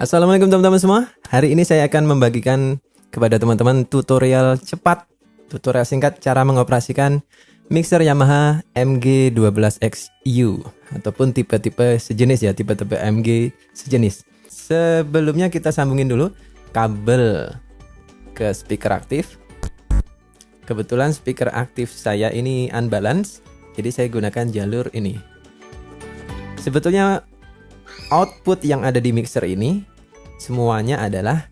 Assalamualaikum teman-teman semua. Hari ini saya akan membagikan kepada teman-teman tutorial cepat, tutorial singkat cara mengoperasikan mixer Yamaha MG12XU ataupun tipe-tipe sejenis ya, tipe-tipe MG sejenis. Sebelumnya kita sambungin dulu kabel ke speaker aktif. Kebetulan speaker aktif saya ini unbalance, jadi saya gunakan jalur ini. Sebetulnya output yang ada di mixer ini semuanya adalah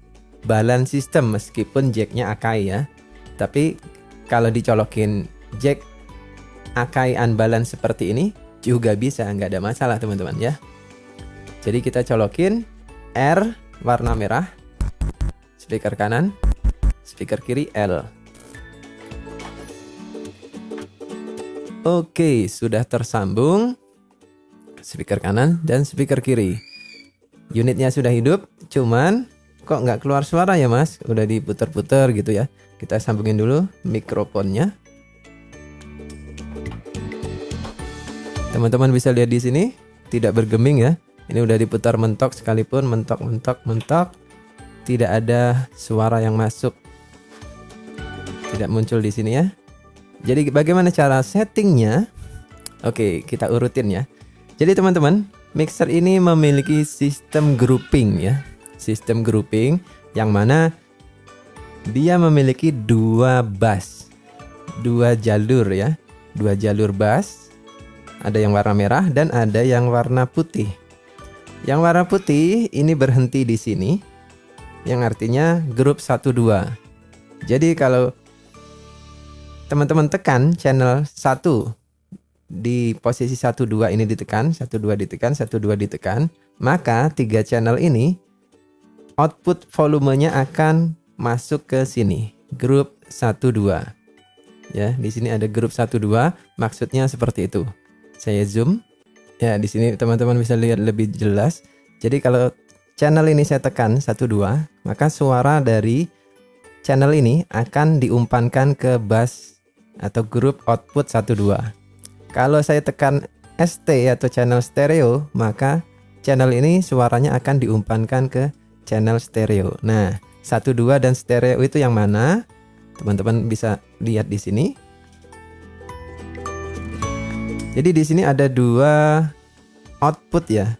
balance system meskipun jacknya Akai ya. Tapi kalau dicolokin jack Akai unbalance seperti ini juga bisa, nggak ada masalah teman-teman ya. Jadi kita colokin R warna merah, speaker kanan, speaker kiri L. Oke, sudah tersambung speaker kanan dan speaker kiri. Unitnya sudah hidup, cuman kok nggak keluar suara ya mas? Udah diputer-puter gitu ya. Kita sambungin dulu mikrofonnya. Teman-teman bisa lihat di sini tidak bergeming ya. Ini udah diputar mentok sekalipun, mentok. Tidak ada suara yang masuk. Tidak muncul di sini ya. Jadi bagaimana cara settingnya? Oke, kita urutin ya. Jadi teman-teman, mixer ini memiliki sistem grouping ya. Sistem grouping yang mana dia memiliki dua bass, dua jalur ya. Dua jalur bass. Ada yang warna merah dan ada yang warna putih. Yang warna putih ini berhenti di sini, yang artinya grup 1-2. Jadi kalau teman-teman tekan channel 1 di posisi 1-2 ini ditekan, 1-2 ditekan, 1-2 ditekan, maka 3 channel ini output volumenya akan masuk ke sini, grup 1-2. Ya, di sini ada grup 1-2, maksudnya seperti itu. Saya zoom. Ya, di sini teman-teman bisa lihat lebih jelas. Jadi kalau channel ini saya tekan 1-2, maka suara dari channel ini akan diumpankan ke bass atau grup output 1-2. Kalau saya tekan ST atau channel stereo, maka channel ini suaranya akan diumpankan ke channel stereo. Nah, 1-2 dan stereo itu yang mana? Teman-teman bisa lihat di sini. Jadi di sini ada dua output ya.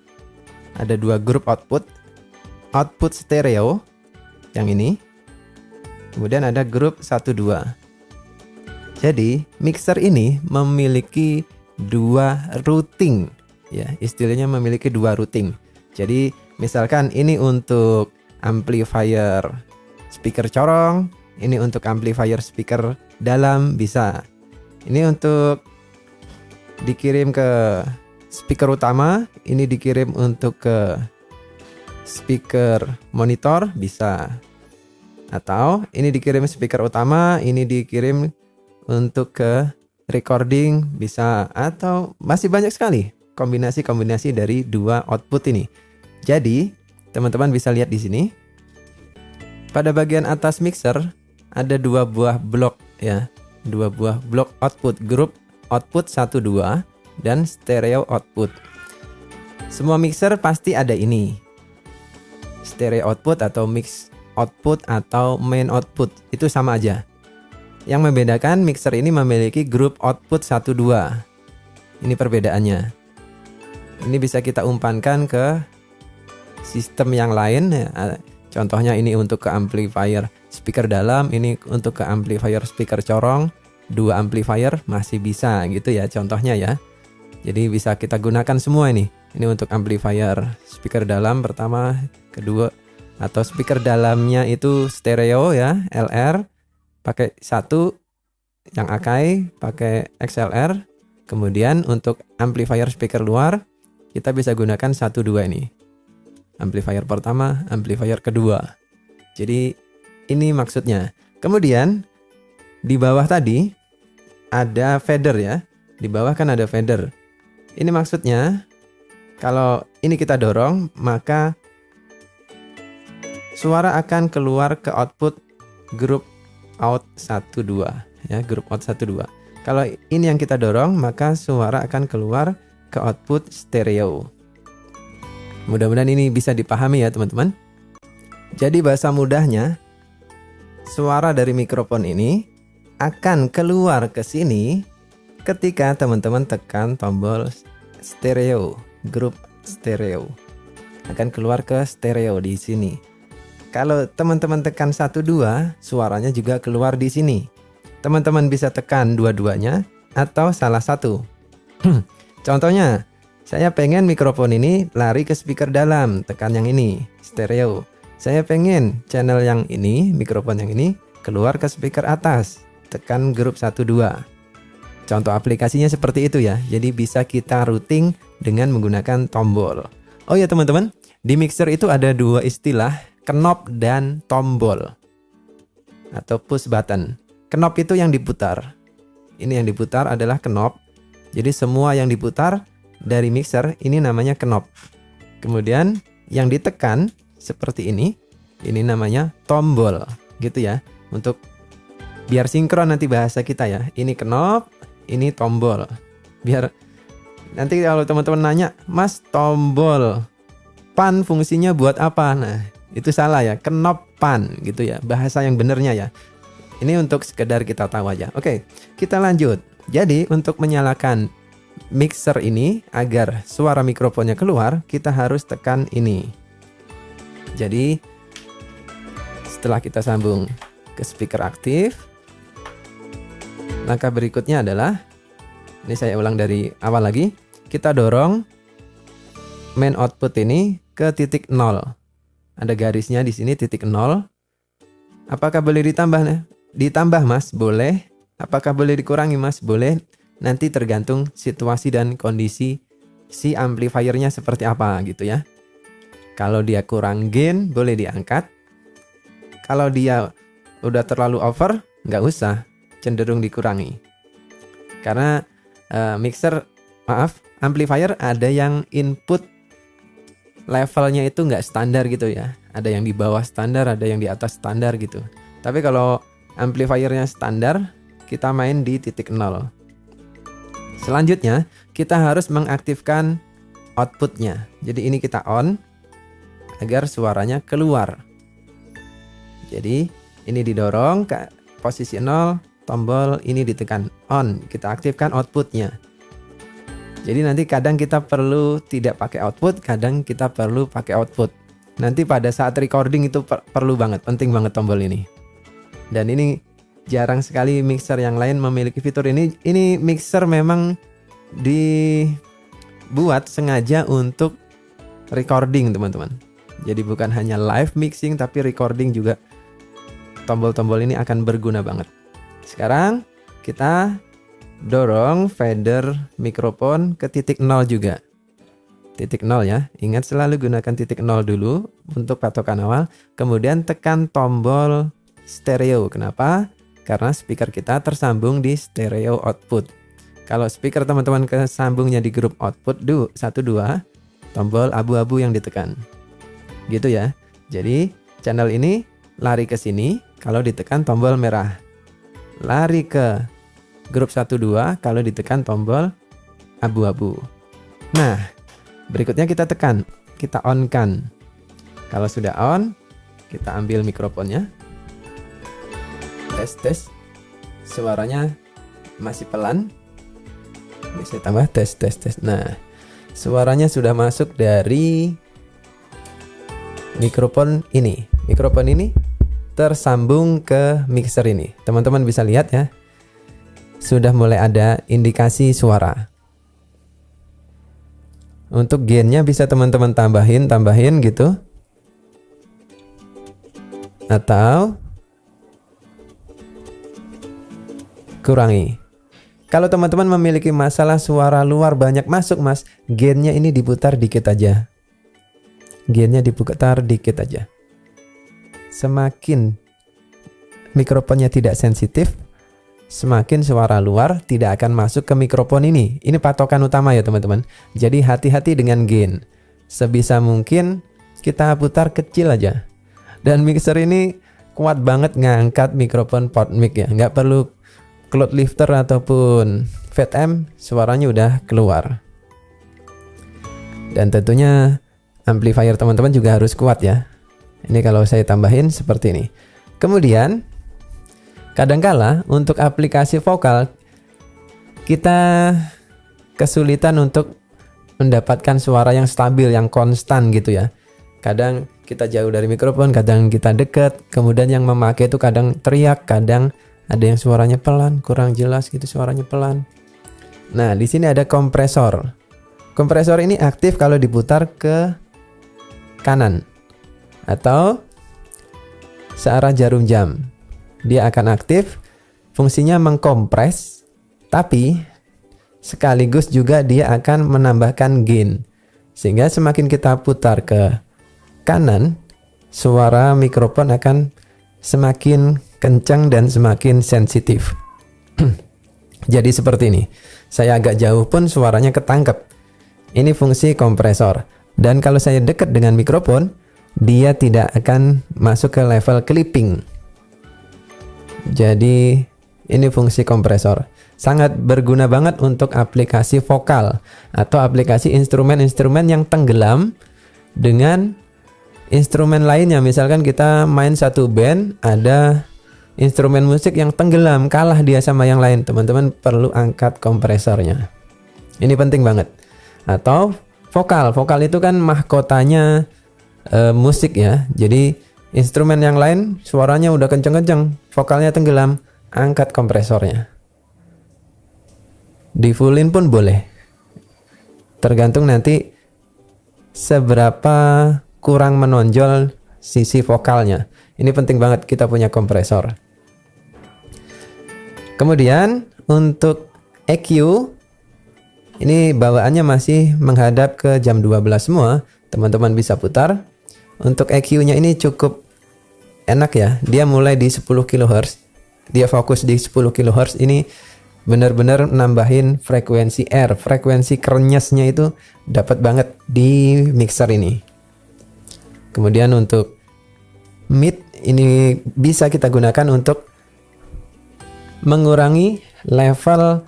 Ada dua grup output. Output stereo yang ini. Kemudian ada grup 1-2. Jadi mixer ini memiliki dua routing ya, istilahnya memiliki dua routing. Jadi misalkan ini untuk amplifier speaker corong, ini untuk amplifier speaker dalam bisa. Ini untuk dikirim ke speaker utama, ini dikirim untuk ke speaker monitor bisa. Atau ini dikirim speaker utama, ini dikirim untuk ke recording bisa, atau masih banyak sekali kombinasi-kombinasi dari dua output ini. Jadi teman-teman bisa lihat di sini pada bagian atas mixer ada dua buah blok ya, dua buah blok output, grup output 1-2 dan stereo output. Semua mixer pasti ada ini, stereo output atau mix output atau main output, itu sama aja. Yang membedakan mixer ini memiliki grup output 1-2. Ini perbedaannya. Ini bisa kita umpankan ke sistem yang lain ya. Contohnya ini untuk ke amplifier speaker dalam, ini untuk ke amplifier speaker corong. Dua amplifier masih bisa gitu ya contohnya ya. Jadi bisa kita gunakan semua ini. Ini untuk amplifier speaker dalam pertama, kedua, atau speaker dalamnya itu stereo ya, LR. Pakai 1 yang Akai, pakai XLR. Kemudian untuk amplifier speaker luar kita bisa gunakan 1-2 ini. Amplifier pertama, amplifier kedua. Jadi ini maksudnya. Kemudian di bawah tadi ada fader ya. Di bawah kan ada fader. Ini maksudnya kalau ini kita dorong, maka suara akan keluar ke output grup out 1-2 ya, grup out 1-2. Kalau ini yang kita dorong, maka suara akan keluar ke output stereo. Mudah-mudahan ini bisa dipahami ya teman-teman. Jadi bahasa mudahnya, suara dari mikrofon ini akan keluar ke sini ketika teman-teman tekan tombol stereo, grup stereo. Akan keluar ke stereo di sini. Kalau teman-teman tekan 1, 2, suaranya juga keluar di sini. Teman-teman bisa tekan dua-duanya atau salah satu. Contohnya, saya pengen mikrofon ini lari ke speaker dalam, tekan yang ini, stereo. Saya pengen channel yang ini, mikrofon yang ini, keluar ke speaker atas, tekan grup 1, 2. Contoh aplikasinya seperti itu ya. Jadi bisa kita routing dengan menggunakan tombol. Oh ya teman-teman, di mixer itu ada dua istilah, knob dan tombol atau push button. Knob itu yang diputar. Ini yang diputar adalah knob. Jadi semua yang diputar dari mixer ini namanya knob. Kemudian yang ditekan seperti ini namanya tombol, gitu ya. Untuk biar sinkron nanti bahasa kita ya. Ini knob, ini tombol. Biar nanti kalau teman-teman nanya, "Mas, tombol pan fungsinya buat apa?" Nah, itu salah ya. Knob pan gitu ya. Bahasa yang benernya ya. Ini untuk sekedar kita tahu aja. Oke, kita lanjut. Jadi untuk menyalakan mixer ini agar suara mikrofonnya keluar, kita harus tekan ini. Jadi setelah kita sambung ke speaker aktif, langkah berikutnya adalah, ini saya ulang dari awal lagi, kita dorong main output ini ke titik 0. Ada garisnya di sini titik 0. Apakah boleh ditambah? Ditambah Mas, boleh. Apakah boleh dikurangi Mas? Boleh. Nanti tergantung situasi dan kondisi si amplifiernya seperti apa gitu ya. Kalau dia kurang gain, boleh diangkat. Kalau dia udah terlalu over, nggak usah, cenderung dikurangi. Karena amplifier ada yang input levelnya itu nggak standar gitu ya. Ada yang di bawah standar, ada yang di atas standar gitu. Tapi kalau amplifiernya standar, kita main di titik 0. Selanjutnya, kita harus mengaktifkan outputnya. Jadi ini kita on agar suaranya keluar. Jadi ini didorong ke posisi 0, tombol ini ditekan on. Kita aktifkan outputnya. Jadi nanti kadang kita perlu tidak pakai output, kadang kita perlu pakai output. Nanti pada saat recording itu perlu banget, penting banget tombol ini. Dan ini jarang sekali mixer yang lain memiliki fitur ini. Ini mixer memang dibuat sengaja untuk recording teman-teman. Jadi bukan hanya live mixing tapi recording juga. Tombol-tombol ini akan berguna banget. Sekarang kita dorong fader mikrofon ke titik 0 juga. Titik 0 ya. Ingat selalu gunakan titik 0 dulu untuk patokan awal. Kemudian tekan tombol stereo. Kenapa? Karena speaker kita tersambung di stereo output. Kalau speaker teman-teman kesambungnya di grup output 1, 2, tombol abu-abu yang ditekan. Gitu ya. Jadi channel ini lari ke sini kalau ditekan tombol merah. Lari ke grup 1, 2 kalau ditekan tombol abu-abu. Nah, berikutnya kita tekan, kita on kan. Kalau sudah on, kita ambil mikrofonnya. Tes. Suaranya masih pelan. Bisa tambah tes. Nah, suaranya sudah masuk dari mikrofon ini. Mikrofon ini tersambung ke mixer ini. Teman-teman bisa lihat ya. Sudah mulai ada indikasi suara. Untuk gainnya bisa teman-teman tambahin gitu. Atau kurangi. Kalau teman-teman memiliki masalah suara luar banyak masuk Mas, gainnya ini diputar dikit aja. Gainnya diputar dikit aja. Semakin mikrofonnya tidak sensitif, semakin suara luar tidak akan masuk ke mikrofon ini. Ini patokan utama ya teman-teman. Jadi hati-hati dengan gain. Sebisa mungkin kita putar kecil aja. Dan mixer ini kuat banget ngangkat mikrofon PodMic ya. Nggak perlu cloud lifter ataupun fat amp, suaranya udah keluar. Dan tentunya amplifier teman-teman juga harus kuat ya. Ini kalau saya tambahin seperti ini. Kemudian kadangkala untuk aplikasi vokal kita kesulitan untuk mendapatkan suara yang stabil, yang konstan gitu ya. Kadang kita jauh dari mikrofon, kadang kita dekat. Kemudian yang memakai itu kadang teriak, kadang ada yang suaranya pelan, kurang jelas gitu suaranya pelan. Nah, di sini ada kompresor. Kompresor ini aktif kalau diputar ke kanan atau searah jarum jam. Dia akan aktif, fungsinya mengkompres, tapi sekaligus juga dia akan menambahkan gain. Sehingga semakin kita putar ke kanan, suara mikrofon akan semakin kencang dan semakin sensitif. Jadi seperti ini. Saya agak jauh pun suaranya ketangkep. Ini fungsi kompresor. Dan kalau saya dekat dengan mikrofon, dia tidak akan masuk ke level clipping. Jadi ini fungsi kompresor. Sangat berguna banget untuk aplikasi vokal atau aplikasi instrumen-instrumen yang tenggelam dengan instrumen lainnya. Misalkan kita main satu band, ada instrumen musik yang tenggelam, kalah dia sama yang lain. Teman-teman perlu angkat kompresornya. Ini penting banget. Atau vokal. Vokal itu kan mahkotanya musik ya. Jadi instrumen yang lain suaranya udah kenceng-kenceng, vokalnya tenggelam, angkat kompresornya. Di fullin pun boleh. Tergantung nanti seberapa kurang menonjol sisi vokalnya. Ini penting banget kita punya kompresor. Kemudian untuk EQ, ini bawaannya masih menghadap ke jam 12 semua. Teman-teman bisa putar. Untuk EQ-nya ini cukup enak ya. Dia mulai di 10 kHz. Dia fokus di 10 kHz. Ini benar-benar nambahin frekuensi R. Frekuensi krenyesnya itu dapat banget di mixer ini. Kemudian untuk mid, ini bisa kita gunakan untuk mengurangi level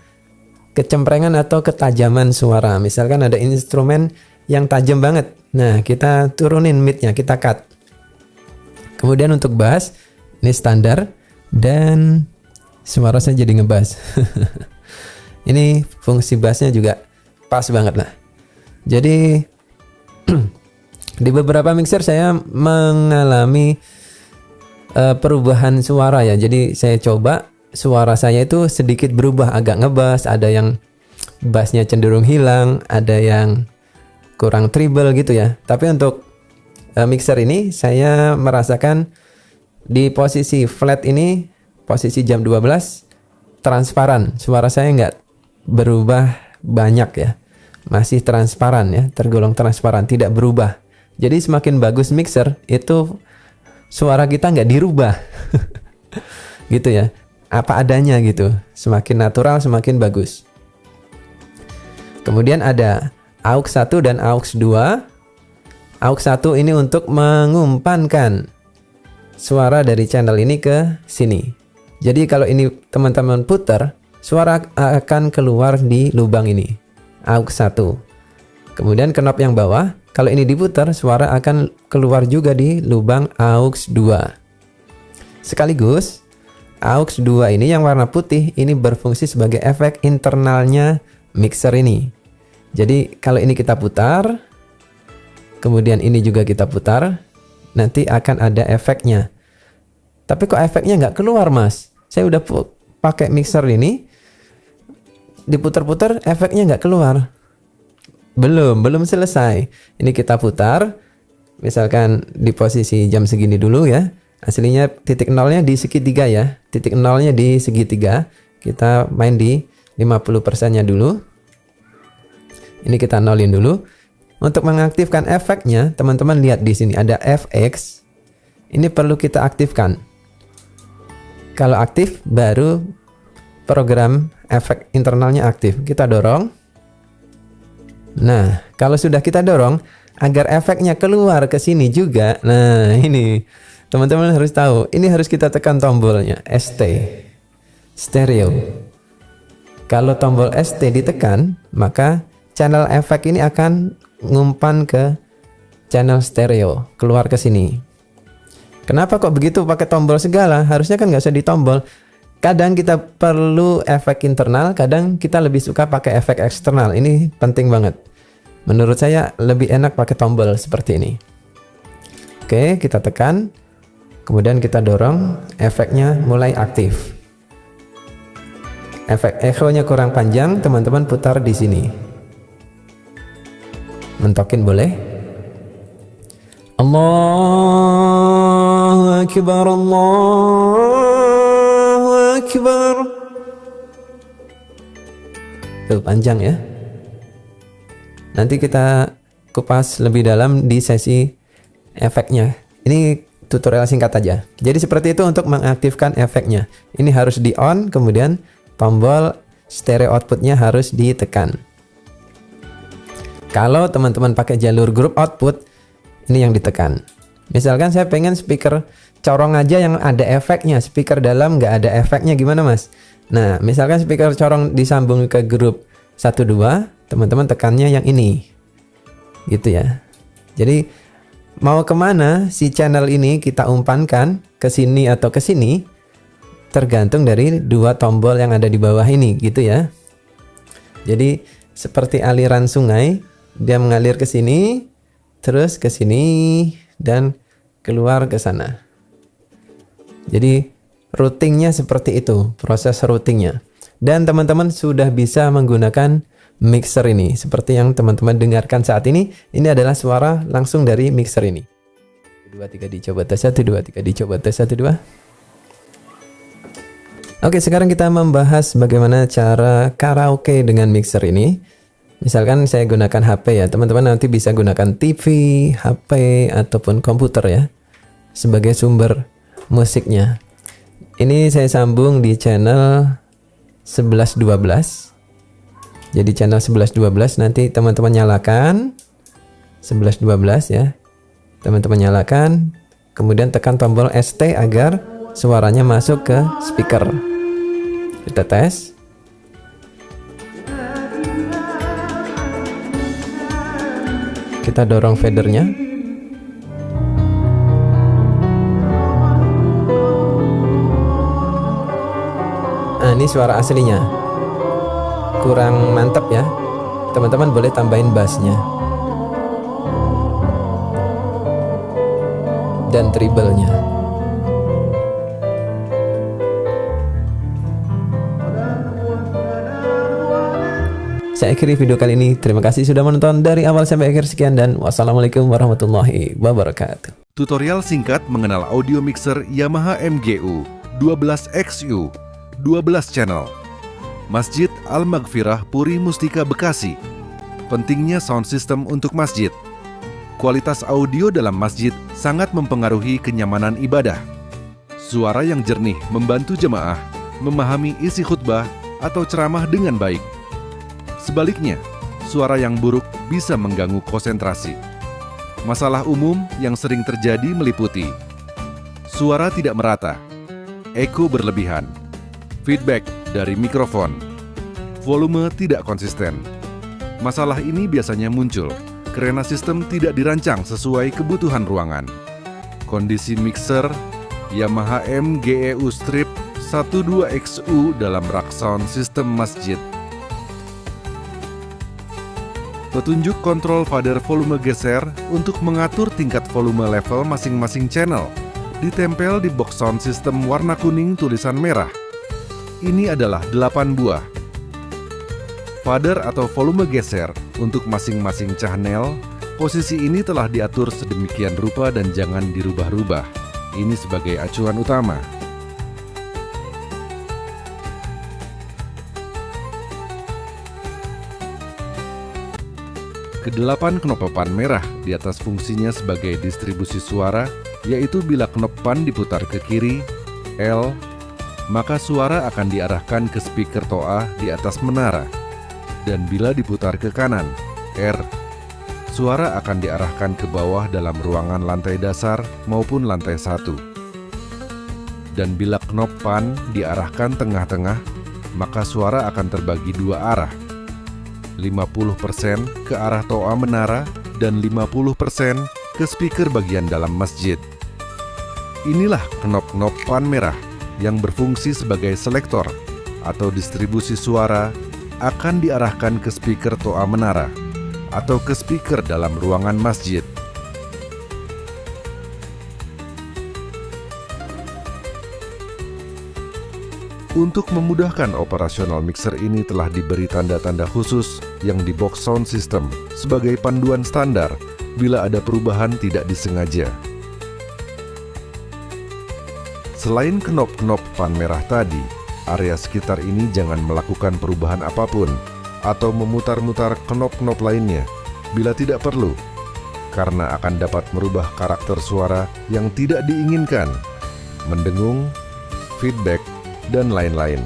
kecemprengan atau ketajaman suara. Misalkan ada instrumen yang tajam banget, nah kita turunin midnya, kita cut. Kemudian untuk bass, ini standar dan suara saya jadi ngebass. Ini fungsi bassnya juga pas banget lah. Jadi di beberapa mixer saya mengalami perubahan suara ya. Jadi saya coba suara saya itu sedikit berubah, agak ngebass, ada yang bassnya cenderung hilang, ada yang kurang treble gitu ya. Tapi untuk mixer ini saya merasakan di posisi flat ini, posisi jam 12 transparan. Suara saya nggak berubah banyak ya. Masih transparan ya, tergolong transparan, tidak berubah. Jadi semakin bagus mixer itu suara kita nggak dirubah. Gitu ya. Apa adanya gitu. Semakin natural, semakin bagus. Kemudian ada AUX 1 dan AUX 2. AUX 1 ini untuk mengumpankan suara dari channel ini ke sini. Jadi kalau ini teman-teman putar, suara akan keluar di lubang ini, AUX 1. Kemudian knob yang bawah, kalau ini diputar, suara akan keluar juga di lubang AUX 2. Sekaligus, AUX 2 ini yang warna putih, ini berfungsi sebagai efek internalnya mixer ini. Jadi kalau ini kita putar, kemudian ini juga kita putar, nanti akan ada efeknya. Tapi kok efeknya nggak keluar mas? Saya udah pakai mixer ini, diputar-putar efeknya nggak keluar. Belum selesai. Ini kita putar, misalkan di posisi jam segini dulu ya. Aslinya titik nolnya di segitiga ya. Titik nolnya di segitiga. Kita main di 50%-nya dulu. Ini kita nolin dulu. Untuk mengaktifkan efeknya, teman-teman lihat di sini ada FX. Ini perlu kita aktifkan. Kalau aktif, baru program efek internalnya aktif. Kita dorong. Nah, kalau sudah kita dorong, agar efeknya keluar ke sini juga. Nah, ini teman-teman harus tahu. Ini harus kita tekan tombolnya, ST. Stereo. Kalau tombol ST ditekan, maka channel efek ini akan ngumpan ke channel stereo, keluar ke sini. Kenapa kok begitu pakai tombol segala? Harusnya kan nggak usah ditombol. Kadang kita perlu efek internal, kadang kita lebih suka pakai efek eksternal. Ini penting banget. Menurut saya lebih enak pakai tombol seperti ini. Oke, kita tekan. Kemudian kita dorong, efeknya mulai aktif. Efek echonya kurang panjang, teman-teman putar di sini. Mentokin boleh. Allahu Akbar, Allahu Akbar. Tuh, panjang ya. Nanti kita kupas lebih dalam di sesi efeknya. Ini tutorial singkat aja. Jadi seperti itu untuk mengaktifkan efeknya. Ini harus di on, kemudian tombol stereo outputnya harus ditekan. Kalau teman-teman pakai jalur group output, ini yang ditekan. Misalkan saya pengen speaker corong aja yang ada efeknya, speaker dalam nggak ada efeknya, gimana mas? Nah, misalkan speaker corong disambung ke grup 1-2, teman-teman tekannya yang ini. Gitu ya. Jadi mau kemana si channel ini kita umpankan, ke sini atau ke sini, tergantung dari dua tombol yang ada di bawah ini, gitu ya. Jadi seperti aliran sungai, dia mengalir ke sini, terus ke sini, dan keluar ke sana. Jadi routingnya seperti itu, proses routingnya. Dan teman-teman sudah bisa menggunakan mixer ini. Seperti yang teman-teman dengarkan saat ini adalah suara langsung dari mixer ini. 2, 3 dicoba tes 1, 2, 3 dicoba tes 1, 2. Oke, sekarang kita membahas bagaimana cara karaoke dengan mixer ini. Misalkan saya gunakan HP ya, teman-teman nanti bisa gunakan TV, HP, ataupun komputer ya, sebagai sumber musiknya. Ini saya sambung di channel 11-12. Jadi channel 11-12 nanti teman-teman nyalakan 11-12 ya. Teman-teman nyalakan, kemudian tekan tombol ST agar suaranya masuk ke speaker. Kita tes. Kita dorong fadernya. Nah, ini suara aslinya. Kurang mantap ya. Teman-teman boleh tambahin bassnya. Dan treble-nya. Saya akhiri video kali ini. Terima kasih sudah menonton dari awal sampai akhir. Sekian dan wassalamualaikum warahmatullahi wabarakatuh. Tutorial singkat mengenal audio mixer Yamaha MGU 12XU 12 channel. Masjid Al-Maghfirah Puri Mustika Bekasi. Pentingnya sound system untuk masjid. Kualitas audio dalam masjid sangat mempengaruhi kenyamanan ibadah. Suara yang jernih membantu jemaah memahami isi khutbah atau ceramah dengan baik. Sebaliknya, suara yang buruk bisa mengganggu konsentrasi. Masalah umum yang sering terjadi meliputi suara tidak merata, eko berlebihan, feedback dari mikrofon, volume tidak konsisten. Masalah ini biasanya muncul karena sistem tidak dirancang sesuai kebutuhan ruangan. Kondisi mixer Yamaha MGEU Strip 12XU dalam rak sound sistem masjid. Petunjuk kontrol fader volume geser untuk mengatur tingkat volume level masing-masing channel ditempel di box sound system warna kuning tulisan merah. Ini adalah 8 buah. Fader atau volume geser untuk masing-masing channel. Posisi ini telah diatur sedemikian rupa dan jangan dirubah-rubah. Ini sebagai acuan utama. Kedelapan knop pan merah di atas fungsinya sebagai distribusi suara, yaitu bila knop pan diputar ke kiri, L, maka suara akan diarahkan ke speaker toa di atas menara. Dan bila diputar ke kanan, R, suara akan diarahkan ke bawah dalam ruangan lantai dasar maupun lantai 1. Dan bila knop pan diarahkan tengah-tengah, maka suara akan terbagi dua arah. 50% ke arah toa menara dan 50% ke speaker bagian dalam masjid. Inilah knop-knop pan merah yang berfungsi sebagai selektor atau distribusi suara akan diarahkan ke speaker toa menara atau ke speaker dalam ruangan masjid. Untuk memudahkan operasional mixer ini telah diberi tanda-tanda khusus yang di box sound system sebagai panduan standar bila ada perubahan tidak disengaja. Selain knop-knop pan merah tadi, area sekitar ini jangan melakukan perubahan apapun atau memutar-mutar knop-knop lainnya bila tidak perlu, karena akan dapat merubah karakter suara yang tidak diinginkan, mendengung, feedback, dan lain-lain.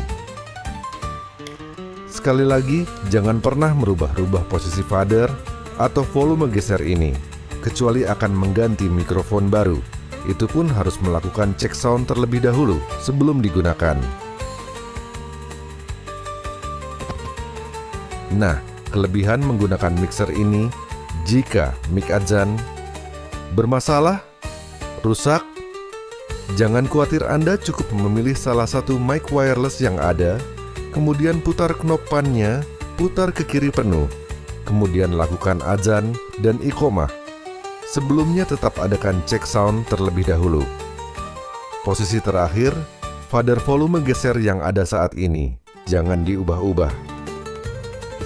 Sekali lagi, jangan pernah merubah-rubah posisi fader atau volume geser ini, kecuali akan mengganti mikrofon baru. Itu pun harus melakukan cek sound terlebih dahulu sebelum digunakan. Nah, kelebihan menggunakan mixer ini, jika mic adzan bermasalah, rusak, jangan khawatir, Anda cukup memilih salah satu mic wireless yang ada, kemudian putar knop pannya, putar ke kiri penuh, kemudian lakukan adzan dan iqomah. Sebelumnya tetap adakan cek sound terlebih dahulu. Posisi terakhir, fader volume geser yang ada saat ini, jangan diubah-ubah.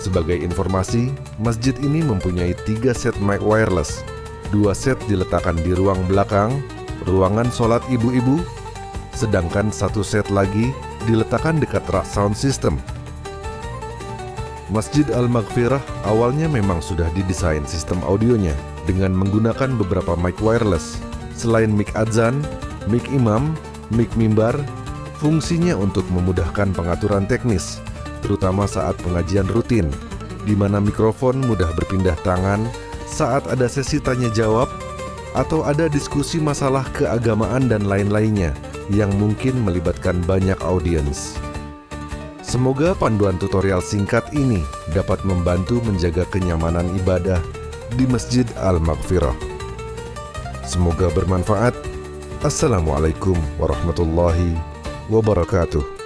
Sebagai informasi, masjid ini mempunyai 3 set mic wireless, 2 set diletakkan di ruang belakang, ruangan sholat ibu-ibu, sedangkan 1 set lagi diletakkan dekat rak sound system. Masjid Al-Maghfirah awalnya memang sudah didesain sistem audionya dengan menggunakan beberapa mic wireless. Selain mic adzan, mic imam, mic mimbar, fungsinya untuk memudahkan pengaturan teknis, terutama saat pengajian rutin, di mana mikrofon mudah berpindah tangan saat ada sesi tanya jawab atau ada diskusi masalah keagamaan dan lain-lainnya yang mungkin melibatkan banyak audiens. Semoga panduan tutorial singkat ini dapat membantu menjaga kenyamanan ibadah di Masjid Al-Maghfirah. Semoga bermanfaat. Assalamualaikum warahmatullahi wabarakatuh.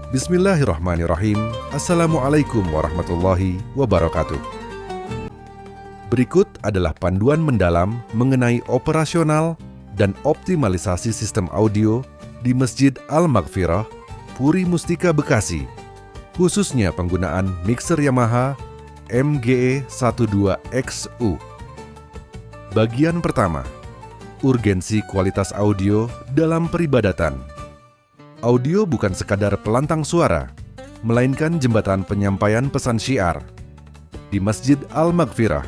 Bismillahirrahmanirrahim. Assalamualaikum warahmatullahi wabarakatuh. Berikut adalah panduan mendalam mengenai operasional dan optimalisasi sistem audio di Masjid Al-Maghfirah, Puri Mustika, Bekasi, khususnya penggunaan mixer Yamaha MGE12XU. Bagian pertama, urgensi kualitas audio dalam peribadatan. Audio bukan sekadar pelantang suara, melainkan jembatan penyampaian pesan syiar. Di Masjid Al-Maghfirah,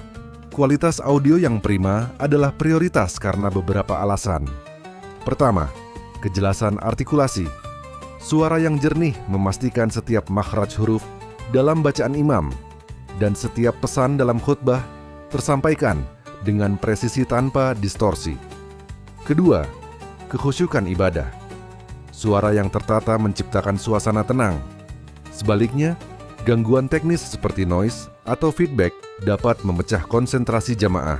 kualitas audio yang prima adalah prioritas karena beberapa alasan. Pertama, kejelasan artikulasi. Suara yang jernih memastikan setiap makhraj huruf dalam bacaan imam dan setiap pesan dalam khutbah tersampaikan dengan presisi tanpa distorsi. Kedua, kekhusyukan ibadah. Suara yang tertata menciptakan suasana tenang. Sebaliknya, gangguan teknis seperti noise atau feedback dapat memecah konsentrasi jamaah.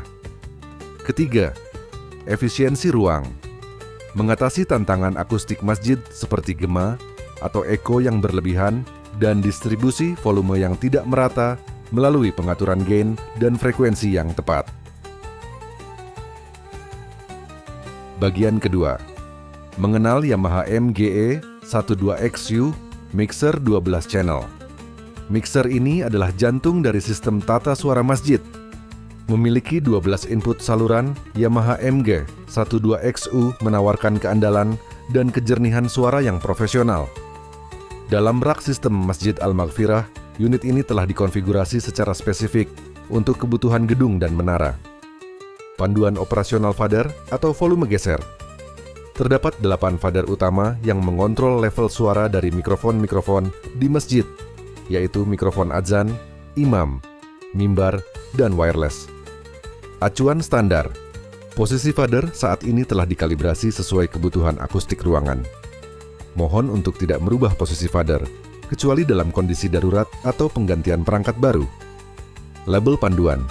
Ketiga, efisiensi ruang. Mengatasi tantangan akustik masjid seperti gema atau eko yang berlebihan dan distribusi volume yang tidak merata melalui pengaturan gain dan frekuensi yang tepat. Bagian kedua, mengenal Yamaha MGE12XU mixer 12 channel. Mixer ini adalah jantung dari sistem tata suara masjid. Memiliki 12 input saluran, Yamaha MG12XU menawarkan keandalan dan kejernihan suara yang profesional. Dalam rak sistem Masjid Al-Maghfirah, unit ini telah dikonfigurasi secara spesifik untuk kebutuhan gedung dan menara. Panduan operasional fader atau volume geser. Terdapat 8 fader utama yang mengontrol level suara dari mikrofon-mikrofon di masjid, yaitu mikrofon adzan, imam, mimbar, dan wireless. Acuan standar. Posisi fader saat ini telah dikalibrasi sesuai kebutuhan akustik ruangan. Mohon untuk tidak merubah posisi fader, kecuali dalam kondisi darurat atau penggantian perangkat baru. Label panduan.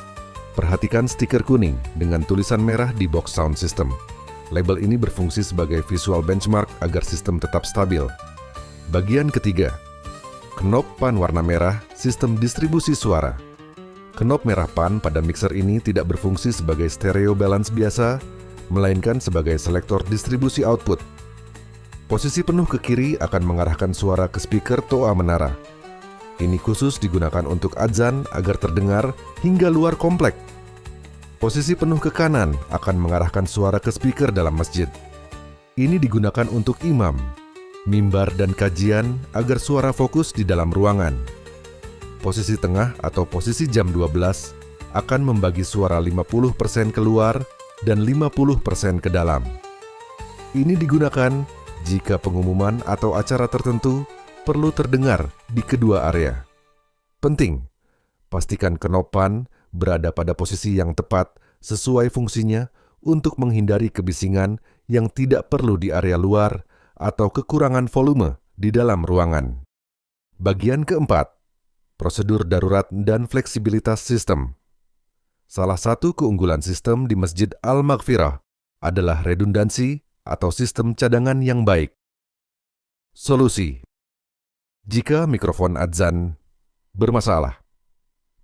Perhatikan stiker kuning dengan tulisan merah di box sound system. Label ini berfungsi sebagai visual benchmark agar sistem tetap stabil. Bagian ketiga. Knop pan warna merah, sistem distribusi suara. Knop merah pan pada mixer ini tidak berfungsi sebagai stereo balance biasa, melainkan sebagai selektor distribusi output. Posisi penuh ke kiri akan mengarahkan suara ke speaker toa menara. Ini khusus digunakan untuk adzan agar terdengar hingga luar komplek. Posisi penuh ke kanan akan mengarahkan suara ke speaker dalam masjid. Ini digunakan untuk imam, mimbar dan kajian agar suara fokus di dalam ruangan. Posisi tengah atau posisi jam 12 akan membagi suara 50% keluar dan 50% ke dalam. Ini digunakan jika pengumuman atau acara tertentu perlu terdengar di kedua area. Penting, pastikan knop pan berada pada posisi yang tepat sesuai fungsinya untuk menghindari kebisingan yang tidak perlu di area luar atau kekurangan volume di dalam ruangan. Bagian keempat, prosedur darurat dan fleksibilitas sistem. Salah satu keunggulan sistem di Masjid Al-Maghfirah adalah redundansi atau sistem cadangan yang baik. Solusi. Jika mikrofon adzan bermasalah.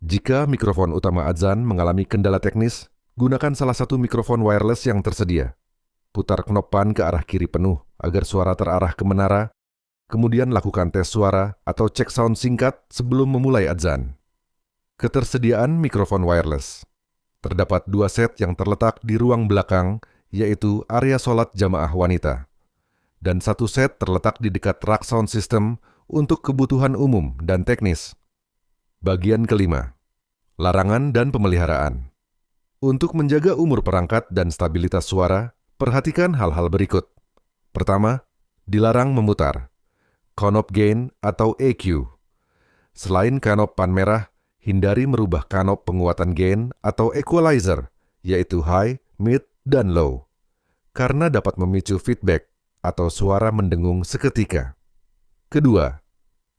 Jika mikrofon utama adzan mengalami kendala teknis, gunakan salah satu mikrofon wireless yang tersedia. Putar knop pan ke arah kiri penuh agar suara terarah ke menara, kemudian lakukan tes suara atau cek sound singkat sebelum memulai adzan. Ketersediaan mikrofon wireless. Terdapat 2 set yang terletak di ruang belakang, yaitu area sholat jamaah wanita. Dan 1 set terletak di dekat rak sound system untuk kebutuhan umum dan teknis. Bagian kelima, larangan dan pemeliharaan. Untuk menjaga umur perangkat dan stabilitas suara, perhatikan hal-hal berikut. Pertama, dilarang memutar. Knob gain atau EQ. Selain knob pan merah, hindari merubah knob penguatan gain atau equalizer, yaitu high, mid, dan low, karena dapat memicu feedback atau suara mendengung seketika. Kedua,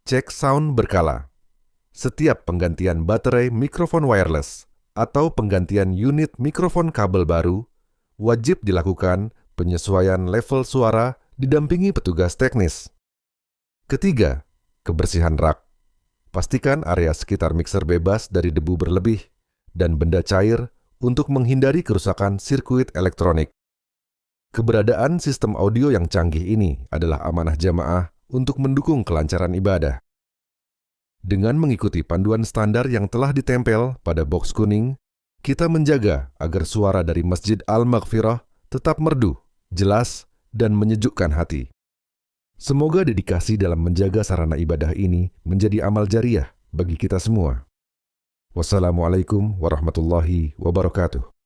cek sound berkala. Setiap penggantian baterai mikrofon wireless atau penggantian unit mikrofon kabel baru, wajib dilakukan penyesuaian level suara didampingi petugas teknis. Ketiga, kebersihan rak. Pastikan area sekitar mixer bebas dari debu berlebih dan benda cair untuk menghindari kerusakan sirkuit elektronik. Keberadaan sistem audio yang canggih ini adalah amanah jamaah untuk mendukung kelancaran ibadah. Dengan mengikuti panduan standar yang telah ditempel pada box kuning, kita menjaga agar suara dari Masjid Al-Maghfirah tetap merdu, jelas, dan menyejukkan hati. Semoga dedikasi dalam menjaga sarana ibadah ini menjadi amal jariah bagi kita semua. Wassalamualaikum warahmatullahi wabarakatuh.